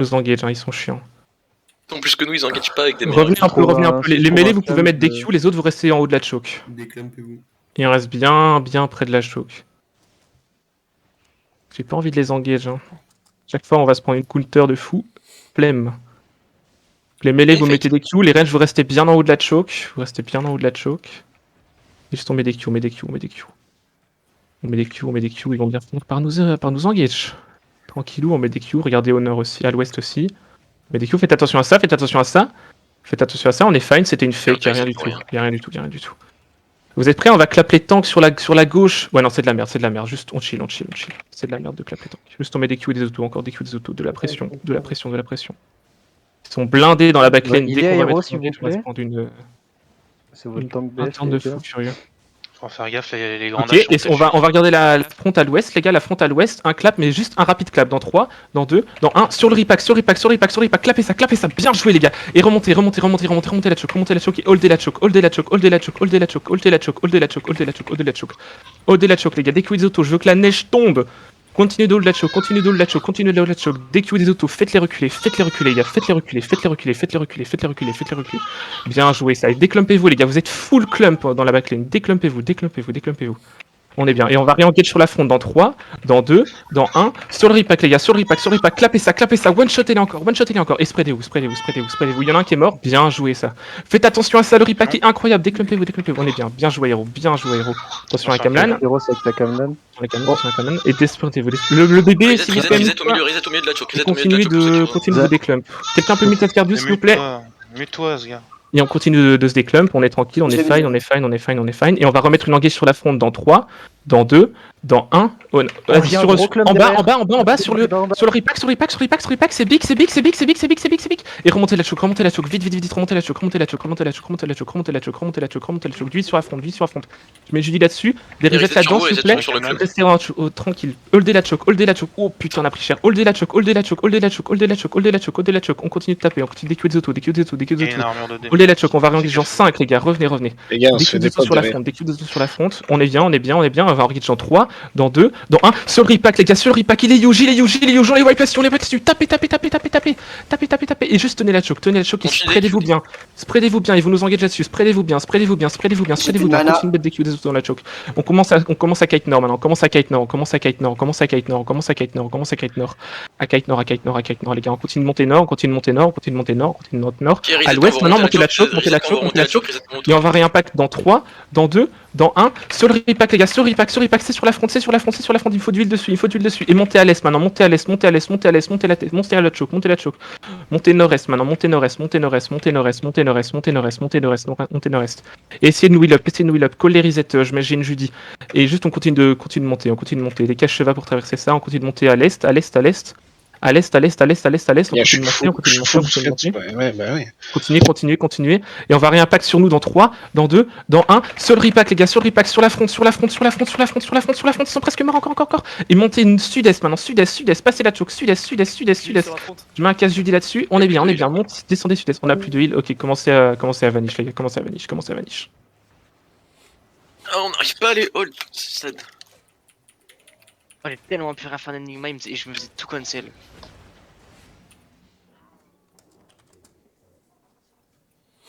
Nous engage, hein, ils sont chiants. En plus que nous, ils engagent pas avec des Revenez un peu, revenez un peu. Les mêlées, vous pouvez mettre des de- Q, les autres, vous restez en haut de la choke. Déclampez-vous. Et on reste bien près de la choke. J'ai pas envie de les engage. Hein. Chaque fois, on va se prendre une counter de fou. Flemme. Les mêlées, vous mettez des Q. Les ranges, vous restez bien en haut de la choke. Vous restez bien en haut de la choke. Et juste on met des Q, on met des Q, on met des Q. On met des Q, on met des Q. Ils vont bien finir par nous engage. Tranquillou, on met des Q. Regardez Honor aussi, à l'ouest aussi. On met des Q, faites attention à ça, faites attention à ça. Faites attention à ça, on est fine, c'était une fake, y'a rien du tout. Y'a rien du tout, y'a rien du tout. Vous êtes prêts? On va clap les tanks sur la gauche. Ouais, non, c'est de la merde, c'est de la merde. Juste, on chill, on chill, on chill. C'est de la merde de clap les tanks. Juste, on met des Q et des autos, encore des Q et des autos. De la pression, de la pression, de la pression. Ils sont blindés dans la backlane. Il Dès y a qu'on va Hero, mettre s'il un vous gauge, on va se plaît. prendre une C'est votre tank un BF. turn de fou furieux. Faut faire gaffe, les grandes Ok, et on va regarder la front à l'ouest, les gars, la front à l'ouest, un clap, mais juste un rapide clap, dans 3, dans 2, dans 1, sur le repack, sur le repack, sur le repack, sur le repack, clapez ça, bien joué les gars, et remontez la choke, et holdez la choke, holdez la choke, holdez la choke, holdez la choke, holdez la choke, holdez la choke, holdez la choke, holdez la choke, holdez la choke les gars, dès que vous des autos, je veux que la neige tombe, continuez de hold la choke, continuez de hold la choke, continuez de hold la choke, dès que vous des autos, faites-les reculer les gars, faites-les reculer, faites-les reculer, faites-les reculer, faites-les reculer, faites-les reculer, bien joué ça, et déclumpez-vous les gars, vous êtes full clump dans la backlane, déclumpez-vous, déclumpez-vous, déclumpez-vous. On est bien. Et on va re-engage sur la front dans 3, dans 2, dans 1. Sur le repack, les gars, sur le repack. Clapez ça. One-shotez-les encore, Et spreadez-vous. Il y en a un qui est mort. Bien joué, ça. Faites attention à ça, le repack est incroyable. Déclumpez-vous. On est bien. Bien joué, héros. Attention à Kamlan. Hero, c'est avec ta Kamlan. Et despreadez-vous. Le bébé, si vous reset au milieu de la choke. continuez de déclump. Quelqu'un peut mute Cardius, s'il vous plaît? Mute-toi, ce gars. Et on continue de se déclump, on est tranquille, on est fine. Et on va remettre une engage sur la front dans 3, dans 2, dans 1. En bas, sur le repack, c'est big. Et remontez la choke, vite, remontez la choke, d'huile sur la front. Je mets Julie là-dessus, des resets là-dedans, s'il vous plaît. Restez tranquille, holdez la choke. Oh putain, on a pris cher. Holdez la choke. On continue de taper, on continue d'écuer des autos. Holdez la choke, on va réengager en 5 les gars, revenez. Les gars, on se fait des potes sur la front, sur la front. On est bien, on va réengager en 3, dans 2, dans 1. Sur le repack les gars, il est Yuji, on les wipe dessus. Tapez. Et juste tenez la choke et spreadez-vous bien, et vous nous engagez là-dessus. Spreadez-vous bien. Continue de mettre des Q des autos dans la choke. On commence à kite nord maintenant, on commence à kite nord. À kite nord les gars, on continue de monter nord. À l'ouest maintenant, montez la choke. Et on va réimpact dans 3, dans 2, dans 1. Sur le repack les gars, sur le repack, c'est sur la front. Il faut d'huile dessus. Et montez à l'est maintenant, montez à la choke. Montez nord-est maintenant, montez nord-est. Et essayez de nous heal up, call les reset, j'imagine Judy. Et juste on continue de monter. Les caches chevaux pour traverser ça, on continue de monter à l'est. On continue de monter. Ouais, bah oui. Continuez. Et on va réimpact sur nous dans 3, dans 2, dans 1. Sur le repack les gars, sur la front. Ils sont presque morts encore. Et montez une sud-est maintenant, sud-est. Passez la choke, sud-est. Je mets un casse Judy là-dessus. On est bien. Monte, descendez sud-est. On a plus de heal. Ok, commencez à vanish les gars, commencez à vanish. Ah, on n'arrive pas à aller hold. Oh, j'ai tellement pu faire un Enigma et je me faisais tout cancel.